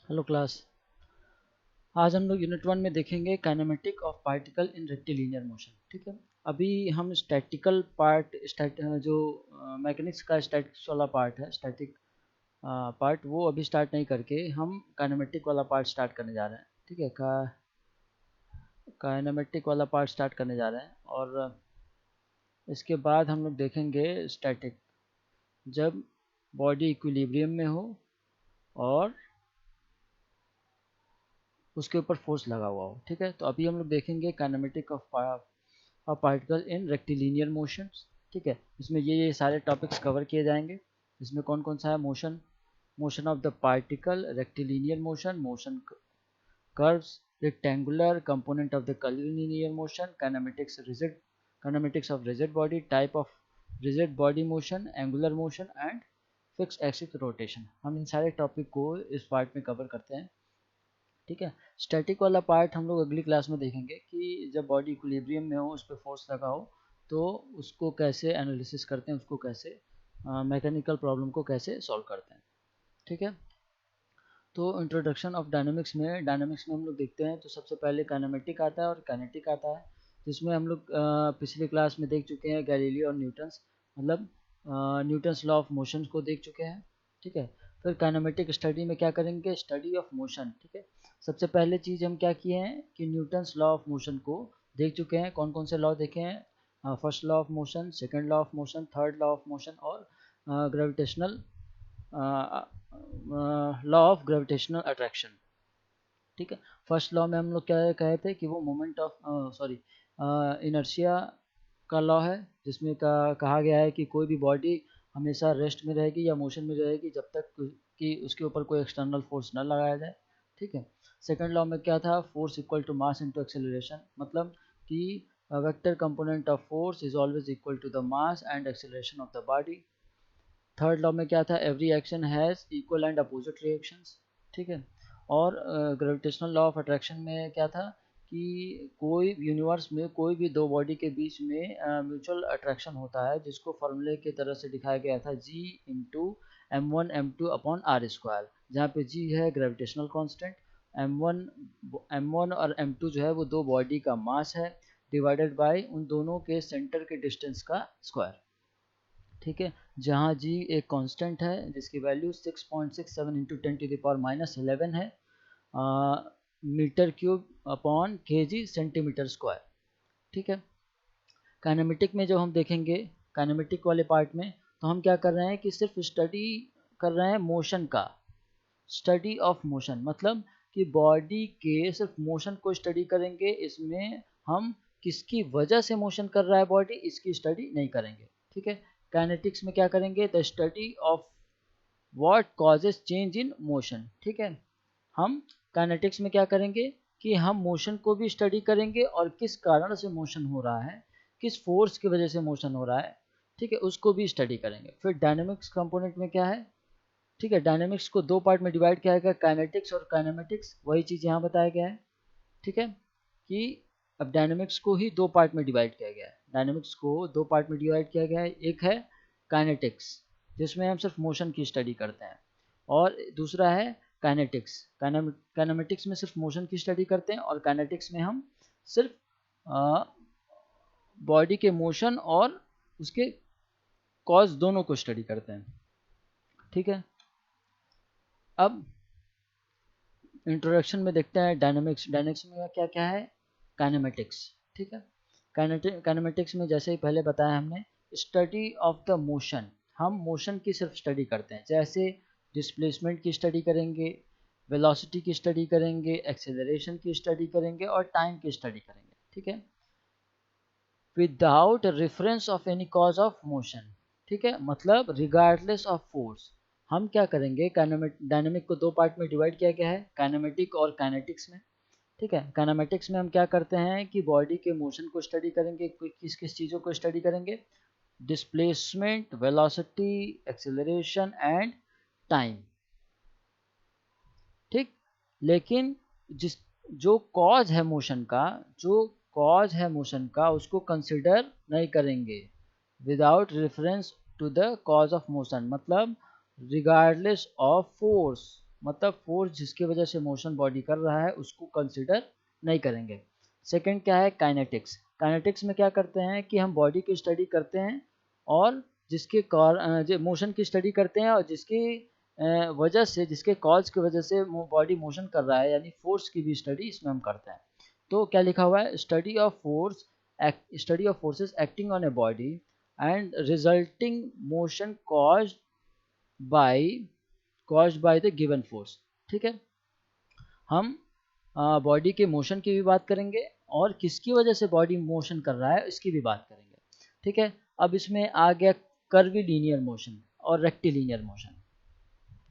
Hello class. आज हम लोग यूनिट 1 में देखेंगे kinematic of particle in rectilinear motion. ठीक है, अभी हम स्टैटिकल पार्ट जो मैकेनिक्स का स्टैटिक्स वाला पार्ट है, स्टैटिक पार्ट वो अभी स्टार्ट नहीं करके हम काइनेमेटिक वाला पार्ट स्टार्ट करने जा रहे हैं। ठीक है, काइनेमेटिक वाला पार्ट स्टार्ट करने जा रहे हैं और इसके बाद हम लोग देखेंगे स्टैटिक, जब बॉडी इक्विलिब्रियम में हो और उसके ऊपर फोर्स लगा हुआ हो। ठीक है, तो अभी हम लोग देखेंगे kinematic of particle in rectilinear motions. ठीक है, इसमें ये सारे टॉपिक्स कवर किए जाएंगे। इसमें कौन कौन सा है? Motion of the particle, rectilinear motion, motion curves, rectangular component of the curvilinear motion, kinematics of rigid body, type of rigid body motion, angular motion and fix axis rotation. हम इन सारे टॉपिक को इस पार्ट में cover करते हैं। ठीक है, स्टैटिक वाला पार्ट हम लोग अगली क्लास में देखेंगे कि जब बॉडी इक्विलिब्रियम में हो, उस पर फोर्स लगा हो, तो उसको कैसे एनालिसिस करते हैं, उसको कैसे मैकेनिकल प्रॉब्लम को कैसे सॉल्व करते हैं। ठीक है, तो इंट्रोडक्शन ऑफ डायनामिक्स में हम लोग देखते हैं तो सबसे पहले काइनेमेटिक आता है और काइनेटिक आता है, जिसमें हम लोग पिछली क्लास में देख चुके हैं गैलीलियो और न्यूटन्स, मतलब न्यूटन्स लॉ ऑफ मोशन को देख चुके हैं। ठीक है, फिर काइनेमेटिक स्टडी में क्या करेंगे? Study of motion. ठीक है, सबसे पहले चीज़ हम क्या किए हैं कि न्यूटन्स लॉ ऑफ मोशन को देख चुके हैं। कौन कौन से लॉ देखे हैं? First law of motion, second law of motion, third law of motion और gravitational law of gravitational attraction. ठीक है, फर्स्ट लॉ में हम लोग क्या कहे थे कि वो मोमेंट ऑफ इनर्शिया का लॉ है, जिसमें कहा गया है कि कोई भी बॉडी हमेशा रेस्ट में रहेगी या मोशन में रहेगी जब तक कि उसके ऊपर कोई एक्सटर्नल फोर्स न लगाया जाए। ठीक है, सेकंड लॉ में क्या था? Force equal to mass into acceleration, मतलब कि vector component of force is always equal to the mass and acceleration of the body. Third law में क्या था? Every action has equal and opposite reactions. ठीक है, और ग्रेविटेशनल लॉ ऑफ अट्रैक्शन में क्या था कि कोई यूनिवर्स में कोई भी दो बॉडी के बीच में म्यूचुअल अट्रैक्शन होता है, जिसको फॉर्मूले की तरह से दिखाया गया था G into M1 M2 upon R square, जहाँ पे जी है ग्रेविटेशनल कांस्टेंट, M1 और M2 जो है वो दो बॉडी का मास है, डिवाइडेड बाय उन दोनों के सेंटर के डिस्टेंस का स्क्वायर। ठीक है, जहाँ जी एक कांस्टेंट है जिसकी वैल्यू 6.67 इंटू 10⁻⁻11 है, metre cube upon kg centimetre square. ठीक है, काइनेमेटिक में जब हम देखेंगे, काइनेमेटिक वाले पार्ट में, तो हम क्या कर रहे हैं कि सिर्फ स्टडी कर रहे हैं मोशन का, स्टडी ऑफ मोशन, मतलब कि बॉडी के सिर्फ मोशन को स्टडी करेंगे। इसमें हम किसकी वजह से मोशन कर रहा है बॉडी, इसकी स्टडी नहीं करेंगे। ठीक है, काइनेटिक्स में क्या करेंगे? The study of what causes change in motion. ठीक है, हम काइनेटिक्स में क्या करेंगे कि हम मोशन को भी स्टडी करेंगे और किस कारण से मोशन हो रहा है, किस फोर्स की वजह से मोशन हो रहा है। ठीक है, उसको भी स्टडी करेंगे। फिर डायनेमिक्स कंपोनेंट में क्या है? ठीक है, डायनेमिक्स को दो पार्ट में डिवाइड किया गया, काइनेटिक्स और काइनेमेटिक्स, वही चीज़ यहाँ बताया गया है। ठीक है, कि अब डायनेमिक्स को ही दो पार्ट में डिवाइड किया गया है, डायनेमिक्स को दो पार्ट में डिवाइड किया गया है। एक है काइनेटिक्स, जिसमें हम सिर्फ मोशन की स्टडी करते हैं, और दूसरा है काइनेटिक्स। काइनेमेटिक्स में सिर्फ मोशन की स्टडी करते हैं और काइनेटिक्स में हम सिर्फ बॉडी के मोशन और उसके कॉज दोनों को स्टडी करते हैं। ठीक है, अब इंट्रोडक्शन में देखते हैं डायनेमिक्स। डायनेमिक्स में क्या क्या है? काइनेमेटिक्स। ठीक है, काइनेमेटिक्स में जैसे ही पहले बताया हमने, स्टडी ऑफ द मोशन, हम मोशन की सिर्फ स्टडी करते हैं, जैसे डिस्प्लेसमेंट की स्टडी करेंगे, वेलोसिटी की स्टडी करेंगे, एक्सेलरेशन की स्टडी करेंगे और टाइम की स्टडी करेंगे। ठीक है, without reference of any cause of motion. ठीक है, मतलब रिगार्डलेस ऑफ फोर्स। हम क्या करेंगे? डायनेमिक को दो पार्ट में डिवाइड किया गया है, काइनेमेटिक और काइनेटिक्स में। ठीक है, काइनेमेटिक्स में हम क्या करते हैं कि बॉडी के मोशन को स्टडी करेंगे। किस किस चीज़ों को स्टडी करेंगे? Displacement, velocity, acceleration and time. ठीक, लेकिन जिस जो कॉज है मोशन का, जो कॉज है मोशन का, उसको कंसिडर नहीं करेंगे without reference to the cause of motion, मतलब रिगार्डलेस ऑफ फोर्स। मतलब फोर्स जिसकी वजह से मोशन बॉडी कर रहा है उसको कंसिडर नहीं करेंगे। सेकंड क्या है, काइनेटिक्स। काइनेटिक्स में क्या करते हैं कि हम बॉडी की स्टडी करते हैं और जिसके मोशन की स्टडी करते हैं और जिसकी वजह से, जिसके कॉज की वजह से बॉडी मोशन कर रहा है, यानी फोर्स की भी स्टडी इसमें हम करते हैं। तो क्या लिखा हुआ है, study of force, study of forces acting on a body and resulting motion by caused by the given force। ठीक है, हम बॉडी के मोशन की भी बात करेंगे और किसकी वजह से बॉडी मोशन कर रहा है इसकी भी बात करेंगे। ठीक है, अब इसमें आ गया कर्वीलीनियर मोशन और रेक्टिलीनियर मोशन।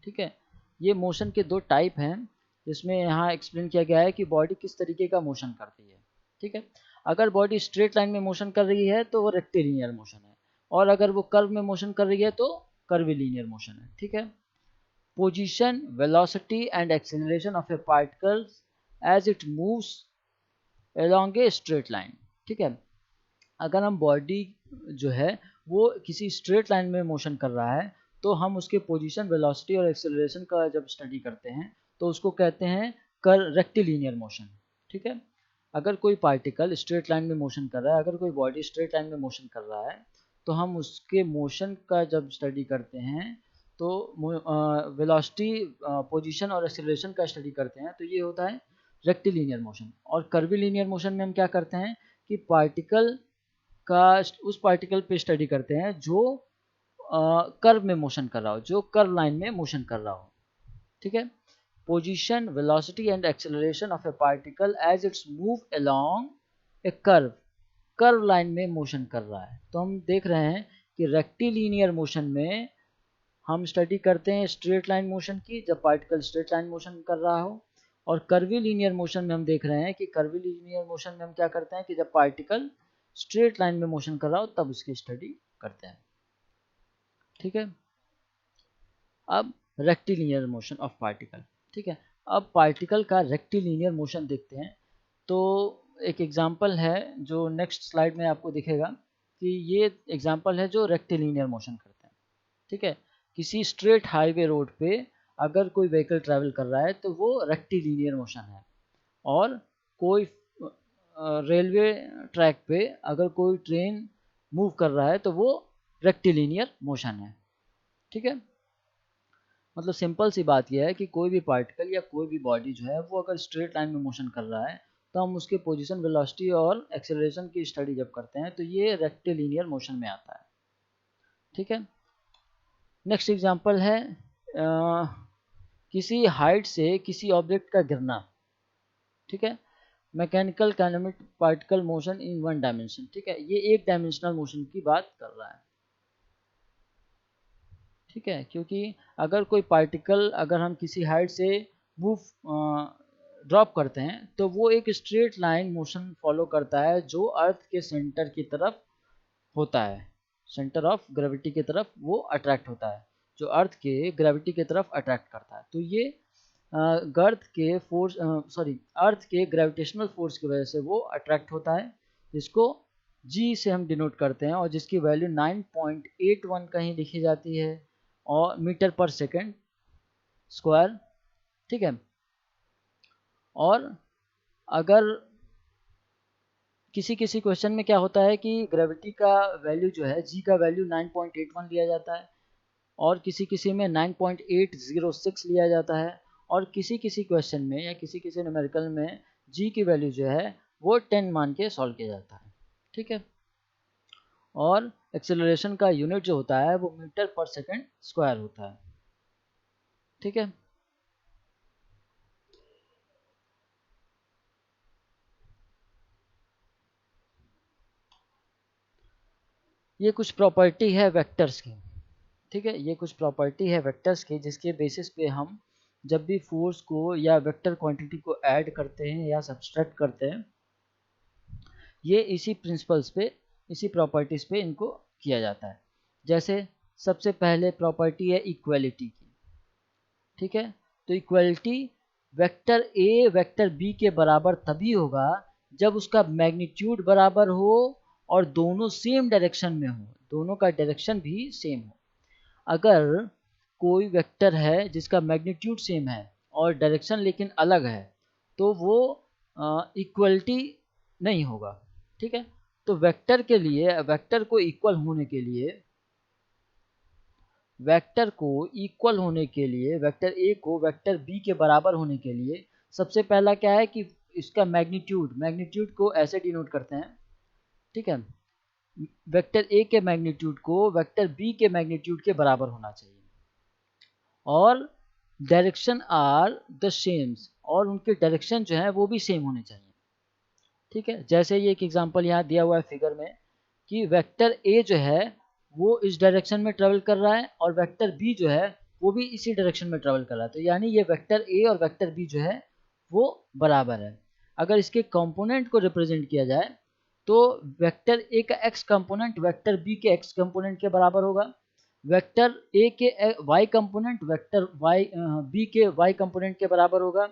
ठीक है, ये मोशन के दो टाइप हैं, जिसमें यहाँ एक्सप्लेन किया गया है कि बॉडी किस तरीके का मोशन करती है। ठीक है, अगर बॉडी स्ट्रेट लाइन में मोशन कर रही है तो वो रेक्टिलीनियर मोशन है, और अगर वो कर्व में मोशन कर रही है तो कर्वीलीनियर मोशन है। ठीक है, position, velocity and acceleration of a particle as it moves along a straight line। ठीक है, अगर हम बॉडी जो है वो किसी स्ट्रेट लाइन में मोशन कर रहा है तो हम उसके पोजीशन, वेलोसिटी और एक्सेलरेशन का जब स्टडी करते हैं तो उसको कहते हैं रेक्टिलीनियर मोशन। ठीक है, अगर कोई पार्टिकल स्ट्रेट लाइन में मोशन कर रहा है, अगर कोई बॉडी स्ट्रेट लाइन में मोशन कर रहा है तो हम उसके मोशन का जब स्टडी करते हैं तो वेलोसिटी, पोजीशन और एक्सेलरेशन का स्टडी करते हैं तो ये होता है रेक्टिलीनियर मोशन। और कर्वीलीनियर मोशन में हम क्या करते हैं कि पार्टिकल का, उस पार्टिकल पे स्टडी करते हैं जो कर्व में मोशन कर रहा हो, जो कर्व लाइन में मोशन कर रहा हो। ठीक है, position, velocity and acceleration of a particle as it's move along a curve, curve line में मोशन कर रहा है। तो हम देख रहे हैं कि रेक्टिलीनियर मोशन में हम स्टडी करते हैं स्ट्रेट लाइन मोशन की, जब पार्टिकल स्ट्रेट लाइन मोशन कर रहा हो, और कर्वीलीनियर मोशन में हम देख रहे हैं कि कर्वीलीनियर मोशन में हम क्या करते हैं कि जब पार्टिकल स्ट्रेट लाइन में मोशन कर रहा हो तब उसकी स्टडी करते हैं। ठीक है, अब रेक्टिलीनियर मोशन ऑफ पार्टिकल। ठीक है, अब पार्टिकल का रेक्टिलीनियर मोशन देखते हैं। तो एक एग्जांपल है जो नेक्स्ट स्लाइड में आपको दिखेगा कि ये एग्जांपल है जो रेक्टिलीनियर मोशन करते हैं। ठीक है, किसी स्ट्रेट हाईवे रोड पे अगर कोई व्हीकल ट्रैवल कर रहा है तो वो रेक्टिलीनियर मोशन है, और कोई रेलवे ट्रैक पे अगर कोई ट्रेन मूव कर रहा है तो वो रेक्टिलीनियर मोशन है। ठीक है, मतलब सिंपल सी बात यह है कि कोई भी पार्टिकल या कोई भी बॉडी जो है वो अगर स्ट्रेट लाइन में मोशन कर रहा है तो हम उसके पोजीशन, वेलोसिटी और एक्सेलरेशन की स्टडी जब करते हैं तो ये रेक्टिलीनियर मोशन में आता है। ठीक है, नेक्स्ट एग्जांपल है किसी हाइट से किसी ऑब्जेक्ट का गिरना। ठीक है, mechanical kinematic particle motion in one dimension. ठीक है, ये एक डायमेंशनल मोशन की बात कर रहा है। ठीक है, क्योंकि अगर कोई पार्टिकल, अगर हम किसी हाइट से मूव ड्रॉप करते हैं तो वो एक स्ट्रेट लाइन मोशन फॉलो करता है जो अर्थ के सेंटर की तरफ होता है, सेंटर ऑफ ग्रेविटी की तरफ वो अट्रैक्ट होता है, जो अर्थ के ग्रेविटी की तरफ अट्रैक्ट करता है। तो ये गर्थ के फोर्स, अर्थ के ग्रेविटेशनल फोर्स की वजह से वो अट्रैक्ट होता है, जिसको जी से हम डिनोट करते हैं और जिसकी वैल्यू 9.81 कहीं लिखी जाती है और मीटर पर सेकेंड स्क्वायर। ठीक है, और अगर किसी किसी क्वेश्चन में क्या होता है कि ग्रेविटी का वैल्यू जो है, जी का वैल्यू 9.81 लिया जाता है, और किसी किसी में 9.806 लिया जाता है, और किसी किसी क्वेश्चन में या किसी किसी न्यूमेरिकल में जी की वैल्यू जो है वो 10 मान के सॉल्व किया जाता है। ठीक है, और एक्सेलरेशन का यूनिट जो होता है वो मीटर पर सेकेंड स्क्वायर होता है। ठीक है, ये कुछ प्रॉपर्टी है वेक्टर्स की। ठीक है, ये कुछ प्रॉपर्टी है वेक्टर्स की जिसके बेसिस पे हम जब भी फोर्स को या वेक्टर क्वांटिटी को ऐड करते हैं या सब्सट्रैक्ट करते हैं, ये इसी प्रिंसिपल्स पे, इसी प्रॉपर्टीज पे इनको किया जाता है। जैसे सबसे पहले प्रॉपर्टी है इक्वलिटी की। ठीक है, तो equality vector A vector B के बराबर तभी होगा जब उसका मैग्नीट्यूड बराबर हो और दोनों सेम डायरेक्शन में हो, दोनों का डायरेक्शन भी सेम हो। अगर कोई वेक्टर है जिसका मैग्नीट्यूड सेम है और डायरेक्शन लेकिन अलग है, तो वो इक्वलिटी नहीं होगा। ठीक है, तो वेक्टर के लिए, वेक्टर को इक्वल होने के लिए, वेक्टर को इक्वल होने के लिए, वेक्टर ए को वेक्टर बी के बराबर होने के लिए सबसे पहला क्या है कि इसका मैग्नीट्यूड, मैग्नीट्यूड को ऐसे डिनोट करते हैं। ठीक है, वेक्टर ए के मैग्नीट्यूड को वेक्टर बी के मैग्नीट्यूड के बराबर होना चाहिए और डायरेक्शन आर द सेम्स, और उनके डायरेक्शन जो है वो भी सेम होने चाहिए। ठीक है, जैसे ये एक एग्जांपल यहाँ दिया हुआ है फिगर में कि वेक्टर ए जो है वो इस डायरेक्शन में ट्रेवल कर रहा है और वेक्टर बी जो है वो भी इसी डायरेक्शन में ट्रेवल कर रहा है, तो यानी ये वेक्टर ए और वेक्टर बी जो है वो बराबर है। अगर इसके कंपोनेंट को रिप्रेजेंट किया जाए तो वेक्टर ए का एक्स कंपोनेंट वेक्टर बी के एक्स कंपोनेंट के बराबर होगा, वेक्टर ए के Y component vector Y B के वाई कंपोनेंट के बराबर होगा,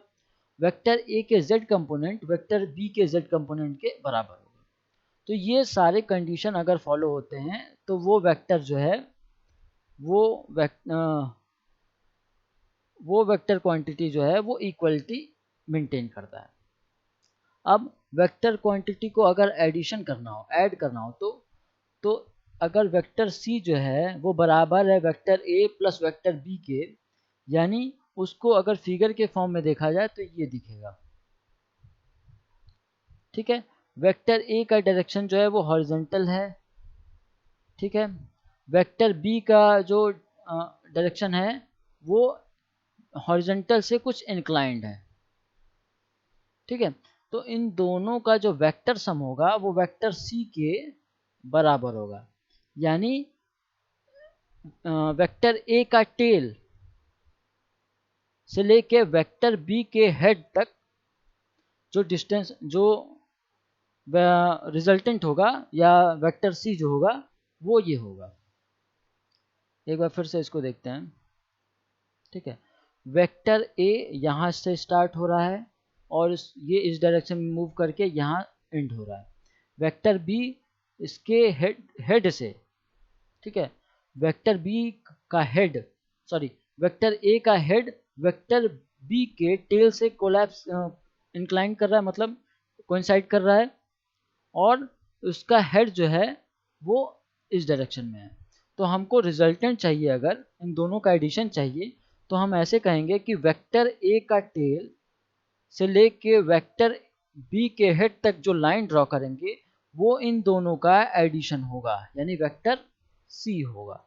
वेक्टर ए के z कंपोनेंट वेक्टर बी के z कंपोनेंट के बराबर होगा। तो ये सारे कंडीशन अगर फॉलो होते हैं तो वो वेक्टर जो है वो वेक्टर क्वांटिटी जो है वो इक्वलिटी मेंटेन करता है। अब वेक्टर क्वांटिटी को अगर एडिशन करना हो, ऐड करना हो तो अगर वेक्टर सी जो है वो बराबर है vector A plus vector B के, यानी उसको अगर फिगर के फॉर्म में देखा जाए तो ये दिखेगा। ठीक है, वेक्टर ए का डायरेक्शन जो है वो हॉरिजॉन्टल है। ठीक है, वेक्टर बी का जो डायरेक्शन है वो हॉरिजॉन्टल से कुछ इंक्लाइंड है। ठीक है, तो इन दोनों का जो वेक्टर सम होगा वो वेक्टर सी के बराबर होगा, यानी वेक्टर ए का टेल से लेके वेक्टर बी के हेड तक जो डिस्टेंस, जो रिजल्टेंट होगा या वेक्टर सी जो होगा वो ये होगा। एक बार फिर से इसको देखते हैं। ठीक है, वेक्टर ए यहाँ से स्टार्ट हो रहा है और ये इस डायरेक्शन में मूव करके यहाँ एंड हो रहा है। वेक्टर बी इसके हेड से, ठीक है, वेक्टर बी का हेड, सॉरी वेक्टर ए का हेड वेक्टर बी के टेल से कोलैप्स इंक्लाइन कर रहा है, मतलब कोइंसाइड कर रहा है, और उसका हेड जो है वो इस डायरेक्शन में है। तो हमको रिजल्टेंट चाहिए, अगर इन दोनों का एडिशन चाहिए तो हम ऐसे कहेंगे कि वेक्टर ए का टेल से लेके वेक्टर बी के हेड तक जो लाइन ड्रॉ करेंगे वो इन दोनों का एडिशन होगा, यानी वेक्टर सी होगा।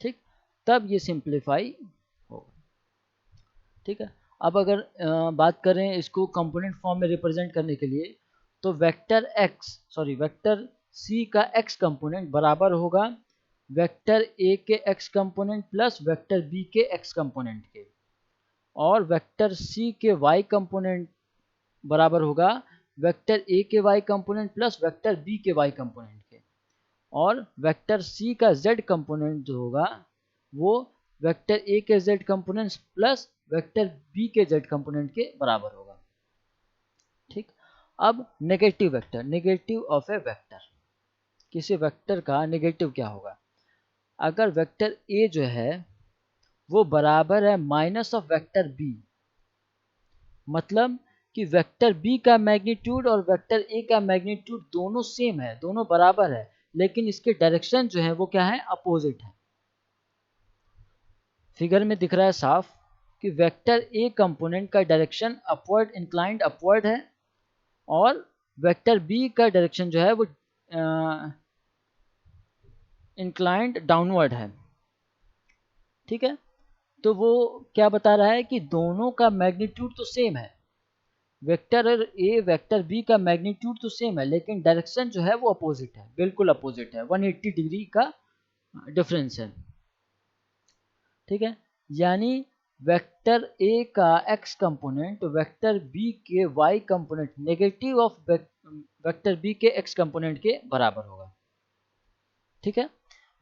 ठीक, तब ये सिंप्लीफाई होगा। ठीक है, अब अगर बात करें इसको कंपोनेंट फॉर्म में रिप्रेजेंट करने के लिए तो वेक्टर सी का एक्स कंपोनेंट बराबर होगा वेक्टर ए के x component plus vector B के एक्स कंपोनेंट के, और वेक्टर सी के वाई कंपोनेंट बराबर होगा वेक्टर ए के Y component plus vector B के वाई कंपोनेंट के, और वेक्टर सी का जेड कंपोनेंट जो होगा वो वेक्टर ए के Z component plus vector B के जेड कंपोनेंट के बराबर होगा। ठीक, अब negative vector, negative of a vector, किसी वेक्टर का नेगेटिव क्या होगा? अगर वेक्टर ए जो है वो बराबर है माइनस ऑफ वेक्टर बी, मतलब कि वेक्टर बी का मैग्नीट्यूड और वेक्टर ए का मैग्नीट्यूड दोनों सेम है, दोनों बराबर है, लेकिन इसके डायरेक्शन जो है वो क्या है, अपोजिट है। फिगर में दिख रहा है साफ कि वेक्टर ए कंपोनेंट का डायरेक्शन अपवर्ड, इंक्लाइंड अपवर्ड है, और वेक्टर बी का डायरेक्शन जो है वो इंक्लाइंड डाउनवर्ड है। ठीक है, तो वो क्या बता रहा है कि दोनों का मैग्नीट्यूड तो सेम है, वेक्टर ए वेक्टर बी का मैग्नीट्यूड तो सेम है, लेकिन डायरेक्शन जो है वो अपोजिट है, बिल्कुल अपोजिट है, 180 डिग्री का डिफरेंस है। ठीक है, यानी वेक्टर ए का एक्स कंपोनेंट वेक्टर बी के Y component negative of vector B के एक्स कंपोनेंट के बराबर होगा। ठीक है,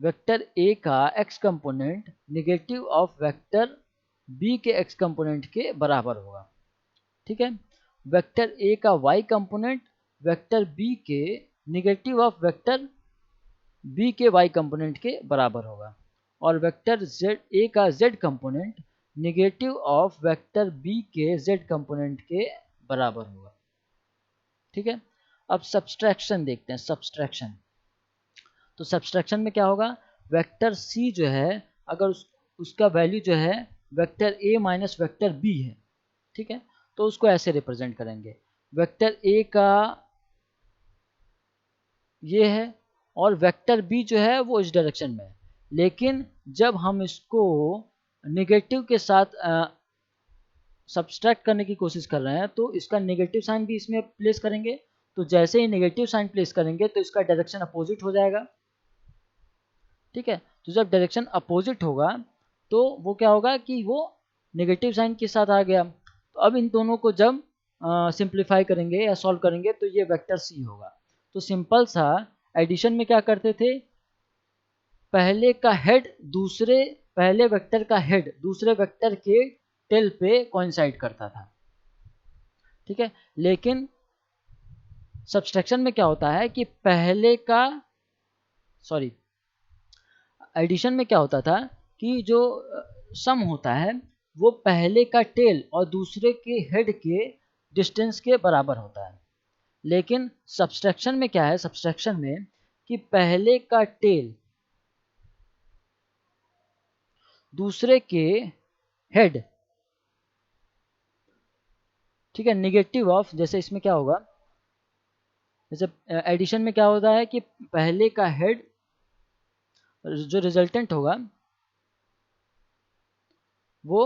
वेक्टर ए का x component negative of vector B के एक्स कंपोनेंट के बराबर होगा। ठीक है, वेक्टर ए का वाई कंपोनेंट वेक्टर बी के नेगेटिव ऑफ वेक्टर बी के वाई कंपोनेंट के बराबर होगा, और वेक्टर z a का z component negative of vector b के z कंपोनेंट के बराबर होगा। ठीक है, अब सब्सट्रैक्शन देखते हैं। सब्सट्रैक्शन, तो सब्सट्रैक्शन में क्या होगा, वेक्टर c जो है अगर उसका वैल्यू जो है vector a minus vector b है, ठीक है, तो उसको ऐसे रिप्रेजेंट करेंगे, वेक्टर a का ये है और वेक्टर b जो है वो इस डायरेक्शन में है, लेकिन जब हम इसको नेगेटिव के साथ सब्सट्रैक्ट करने की कोशिश कर रहे हैं तो इसका नेगेटिव साइन भी इसमें प्लेस करेंगे, तो जैसे ही नेगेटिव साइन प्लेस करेंगे तो इसका डायरेक्शन अपोजिट हो जाएगा। ठीक है, तो जब डायरेक्शन अपोजिट होगा तो वो क्या होगा कि वो नेगेटिव साइन के साथ आ गया। तो अब इन दोनों को जब सिंप्लीफाई करेंगे या सॉल्व करेंगे तो ये वेक्टर सी होगा। तो सिंपल सा एडिशन में क्या करते थे, पहले वेक्टर का हेड दूसरे वेक्टर के टेल पे कोइंसाइड करता था। ठीक है, लेकिन सब्सट्रैक्शन में क्या होता है कि एडिशन में क्या होता था कि जो सम होता है वो पहले का टेल और दूसरे के हेड के डिस्टेंस के बराबर होता है, लेकिन सब्सट्रैक्शन में क्या है, सब्सट्रैक्शन में कि पहले का टेल दूसरे के हेड, ठीक है, निगेटिव ऑफ, जैसे इसमें क्या होगा, जैसे एडिशन में क्या होता है कि पहले का हेड जो रिजल्टेंट होगा वो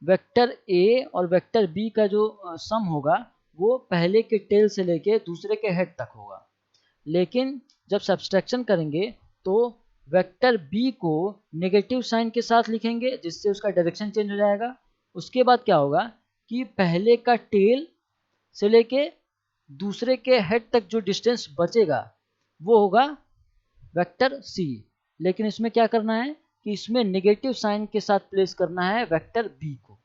वेक्टर ए और वेक्टर बी का जो सम होगा वो पहले के टेल से लेके दूसरे के हेड तक होगा। लेकिन जब सब्सट्रैक्शन करेंगे तो वेक्टर बी को नेगेटिव साइन के साथ लिखेंगे जिससे उसका डायरेक्शन चेंज हो जाएगा। उसके बाद क्या होगा कि पहले का टेल से लेके दूसरे के हेड तक जो डिस्टेंस बचेगा वो होगा वेक्टर सी, लेकिन इसमें क्या करना है कि इसमें नेगेटिव साइन के साथ प्लेस करना है वेक्टर बी को।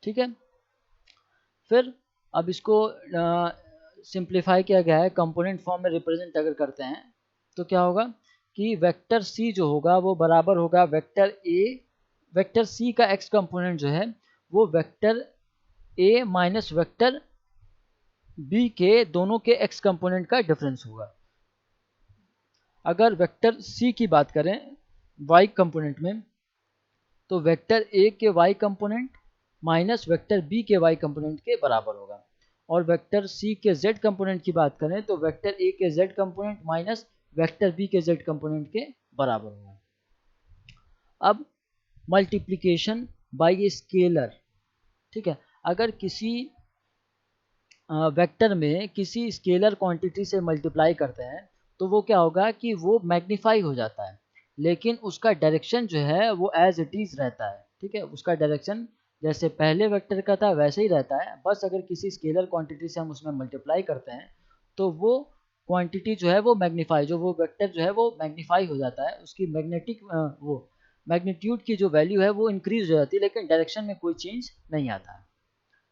ठीक है, फिर अब इसको सिंप्लीफाई किया गया है, कंपोनेंट फॉर्म में रिप्रेजेंट अगर करते हैं तो क्या होगा कि वेक्टर सी जो होगा वो बराबर होगा वेक्टर सी का एक्स कंपोनेंट जो है वो vector A minus vector B के दोनों के एक्स कंपोनेंट का डिफरेंस होगा। अगर वेक्टर सी की बात करें वाई कंपोनेंट में तो वेक्टर ए के Y component minus vector B के वाई कंपोनेंट के बराबर होगा, और वेक्टर सी के जेड कंपोनेंट की बात करें तो वेक्टर ए के Z component minus vector B के जेड कंपोनेंट के बराबर होगा। अब मल्टीप्लिकेशन बाय स्केलर, ठीक है, अगर किसी वेक्टर में किसी स्केलर क्वांटिटी से मल्टीप्लाई करते हैं तो वो क्या होगा कि वो मैग्नीफाई हो जाता है, लेकिन उसका डायरेक्शन जो है वो एज इट इज़ रहता है। ठीक है, उसका डायरेक्शन जैसे पहले वेक्टर का था वैसे ही रहता है, बस अगर किसी स्केलर क्वांटिटी से हम उसमें मल्टीप्लाई करते हैं तो वो क्वांटिटी जो है वो वो वेक्टर जो है वो मैग्नीफाई हो जाता है, उसकी मैग्नीट्यूड की जो वैल्यू है वो इंक्रीज हो जाती है, लेकिन डायरेक्शन में कोई चेंज नहीं आता है।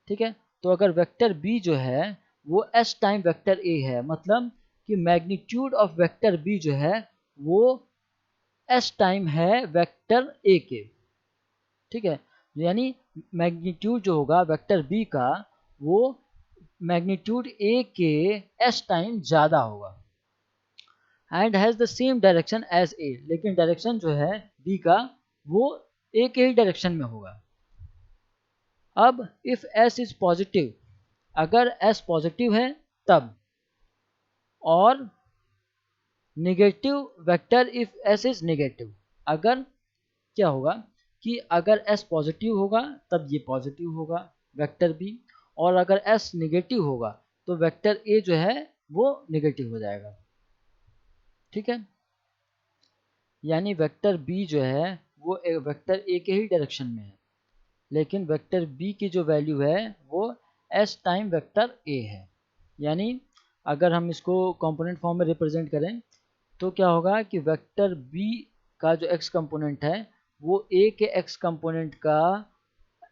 ठीक है, तो अगर वेक्टर बी जो है वो एस टाइम वेक्टर ए है, मतलब कि मैग्नीट्यूड ऑफ वेक्टर बी जो है वो एस टाइम है वेक्टर ए के। ठीक है, यानी मैग्नीट्यूड जो होगा वेक्टर बी का वो मैग्नीट्यूड ए के एस टाइम ज़्यादा होगा and has the same direction as A, लेकिन डायरेक्शन जो है बी का वो ए के ही डायरेक्शन में होगा। अब इफ एस इज पॉजिटिव, अगर एस पॉजिटिव है तब, और negative vector if S is negative, अगर क्या होगा कि अगर एस पॉजिटिव होगा तब ये पॉजिटिव होगा वेक्टर बी, और अगर एस नेगेटिव होगा तो वेक्टर ए जो है वो नेगेटिव हो जाएगा। ठीक है, यानी वेक्टर बी जो है वो वेक्टर ए के ही डायरेक्शन में है, लेकिन वेक्टर बी की जो वैल्यू है वो एस टाइम वेक्टर ए है। यानी अगर हम इसको कंपोनेंट फॉर्म में रिप्रेजेंट करें तो क्या होगा कि वेक्टर बी का जो एक्स कंपोनेंट है वो ए के एक्स कंपोनेंट का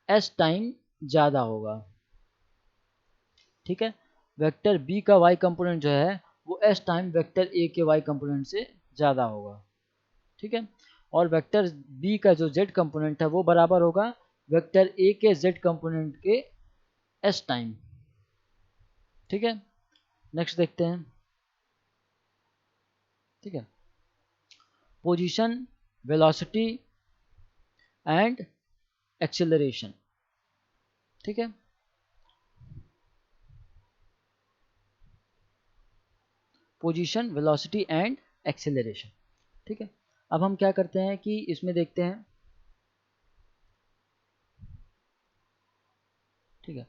एस टाइम ज़्यादा होगा। ठीक है, वेक्टर बी का वाई कंपोनेंट जो है वो एस टाइम वेक्टर ए के वाई कंपोनेंट से ज़्यादा होगा। ठीक है। और वेक्टर बी का जो जेड कंपोनेंट है वो बराबर होगा वेक्टर ए के जेड कंपोनेंट के एस टाइम। ठीक है, नेक्स्ट देखते हैं। ठीक है, पोजीशन, वेलोसिटी एंड एक्सेलरेशन। ठीक है, पोजीशन, वेलोसिटी एंड एक्सेलरेशन। ठीक है, अब हम क्या करते हैं कि इसमें देखते हैं। ठीक है,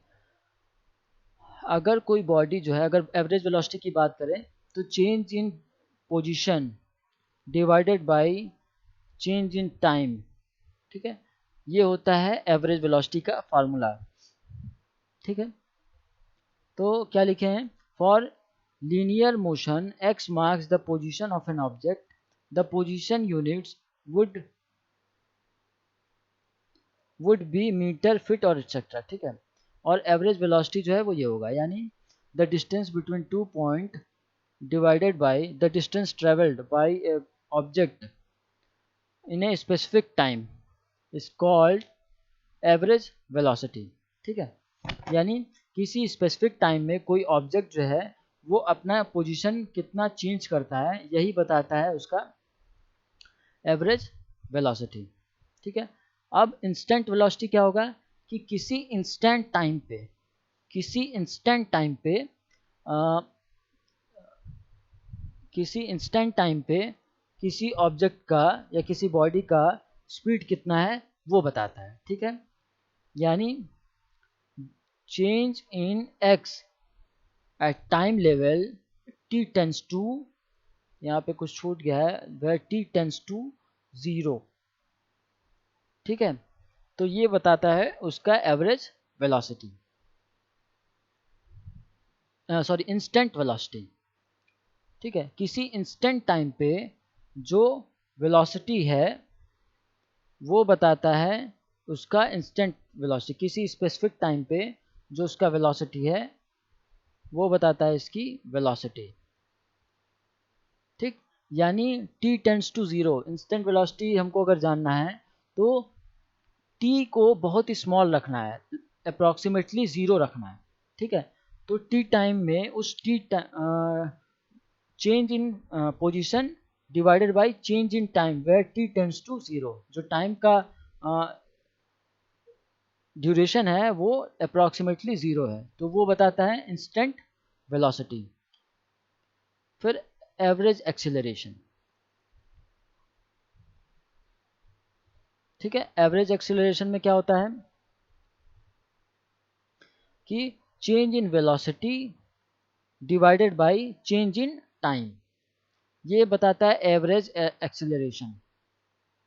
अगर कोई बॉडी जो है, अगर एवरेज वेलोसिटी की बात करें तो change in position divided by change in time. ठीक है, ये होता है एवरेज वेलोसिटी का फार्मूला। ठीक है, तो क्या लिखे हैं, for linear motion x marks the position of an object, the position units would be meter, feet और एक्सेट्रा। ठीक है, और एवरेज वेलोसिटी जो है वो ये होगा, यानी the distance between 2 point divided by the distance travelled by A object in a specific time is called average velocity. ठीक है, यानी किसी स्पेसिफिक टाइम में कोई ऑब्जेक्ट जो है वो अपना पोजीशन कितना चेंज करता है, यही बताता है उसका एवरेज वेलोसिटी। ठीक है, अब इंस्टेंट वेलोसिटी क्या होगा कि किसी इंस्टेंट टाइम पे, किसी इंस्टेंट टाइम पे किसी इंस्टेंट टाइम पे किसी ऑब्जेक्ट का या किसी बॉडी का स्पीड कितना है वो बताता है। ठीक है, यानी change in x at time level t tends to, यहाँ पे कुछ छूट गया है, वह t टेंस टू 0। ठीक है, तो ये बताता है उसका average velocity, sorry instant velocity. ठीक है, किसी इंस्टेंट टाइम पे जो वेलोसिटी है वो बताता है उसका इंस्टेंट वेलोसिटी, किसी स्पेसिफिक टाइम पे जो उसका वेलोसिटी है वो बताता है इसकी वेलोसिटी। ठीक, यानी t tends to 0 instant velocity हमको अगर जानना है तो t को बहुत ही स्मॉल रखना है, अप्रॉक्सीमेटली 0 रखना है। ठीक है, तो t टाइम में उस change in position divided by change in time where t tends to 0, जो टाइम का ड्यूरेशन है वो अप्रॉक्सीमेटली 0 है, तो वो बताता है इंस्टेंट वेलोसिटी। फिर एवरेज एक्सीलरेशन। ठीक है, एवरेज एक्सीलरेशन में क्या होता है कि change in velocity divided by change in time, ये बताता है एवरेज एक्सीलरेशन।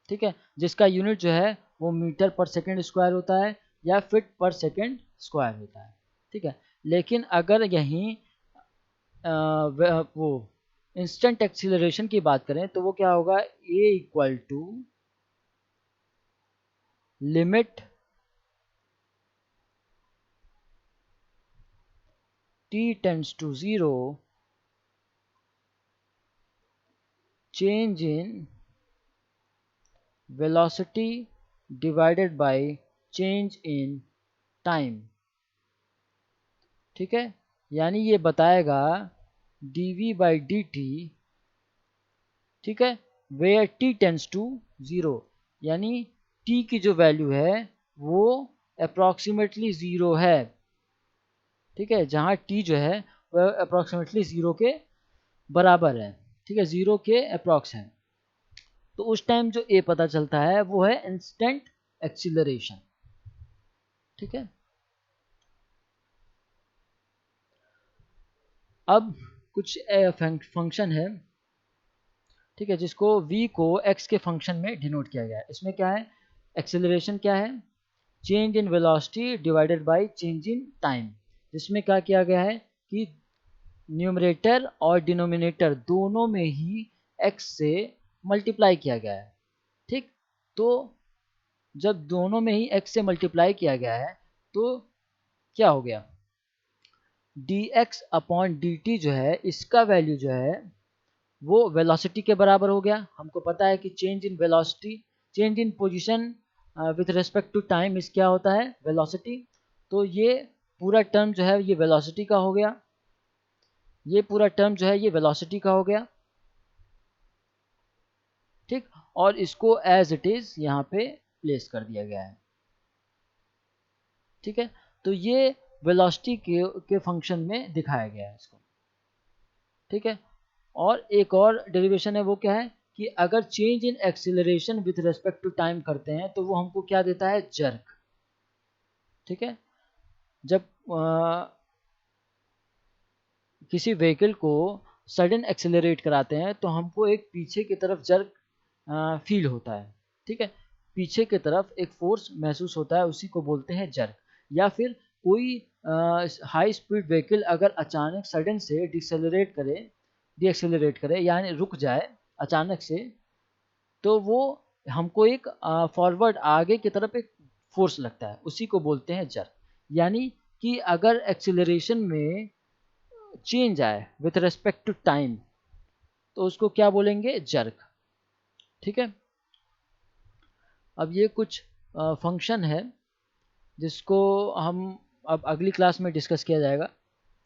ठीक है, जिसका यूनिट जो है वो मीटर पर सेकेंड स्क्वायर होता है या फीट पर सेकेंड स्क्वायर होता है। ठीक है, लेकिन अगर यहीं वो इंस्टेंट एक्सीलरेशन की बात करें तो वो क्या होगा, a equal to limit t tends to 0 change in velocity divided by change in time. ठीक है, यानी ये बताएगा dv बाई dt। ठीक है, वेयर t टेंस टू 0, यानी t की जो वैल्यू है वो अप्रॉक्सीमेटली 0 है। ठीक है, जहाँ t जो है वह अप्रॉक्सीमेटली 0 के बराबर है। ठीक है, 0 के अप्रॉक्स है, तो उस टाइम जो a पता चलता है वो है इंस्टेंट एक्सीलरेशन। ठीक है, अब कुछ फंक्शन है, ठीक है, जिसको v को x के फंक्शन में डिनोट किया गया है। इसमें क्या है, एक्सेलरेशन क्या है, change in velocity divided by change in time, जिसमें क्या किया गया है कि न्यूमरेटर और डिनोमिनेटर दोनों में ही x से मल्टीप्लाई किया गया है। ठीक, तो जब दोनों में ही x से मल्टीप्लाई किया गया है तो क्या हो गया, dx अपॉन dt जो है इसका वैल्यू जो है वो वेलोसिटी के बराबर हो गया। हमको पता है कि change in velocity, change in position with respect to time is क्या होता है, वेलोसिटी। तो ये पूरा टर्म जो है ये वेलोसिटी का हो गया, ये पूरा टर्म जो है ये वेलोसिटी का हो गया, ठीक। और इसको एज इट इज यहाँ पे प्लेस कर दिया गया है, ठीक है। तो ये वेलोसिटी के फंक्शन में दिखाया गया है इसको, ठीक है। और एक और डेरिवेशन है, वो क्या है कि अगर change in acceleration with respect to time करते हैं तो वो हमको क्या देता है, जर्क, ठीक है। जब किसी व्हीकल को सडन एक्सेलरेट कराते हैं तो हमको एक पीछे की तरफ जर्क फील होता है, ठीक है। पीछे की तरफ एक फोर्स महसूस होता है, उसी को बोलते हैं जर्क। या फिर कोई हाई स्पीड व्हीकल अगर अचानक सडन से डीएक्सेलरेट करे यानी रुक जाए अचानक से, तो वो हमको एक फॉरवर्ड आगे की तरफ एक फोर्स लगता है, उसी को बोलते हैं जर्क। यानी कि अगर एक्सेलरेशन में चेंज आए विथ रेस्पेक्ट टू टाइम तो उसको क्या बोलेंगे, जर्क, ठीक है। अब ये कुछ फंक्शन है जिसको हम अब अगली क्लास में डिस्कस किया जाएगा,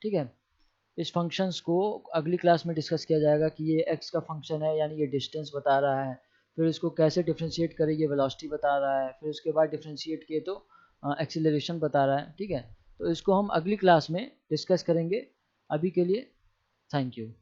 ठीक है। इस फंक्शंस को अगली क्लास में डिस्कस किया जाएगा कि ये x का फंक्शन है यानी ये डिस्टेंस बता रहा है, फिर इसको कैसे डिफ्रेंशिएट करें ये वेलोसिटी बता रहा है, फिर उसके बाद डिफ्रेंशिएट किए तो एक्सीलरेशन बता रहा है, ठीक है। तो इसको हम अगली क्लास में डिस्कस करेंगे। अभी के लिए थैंक यू।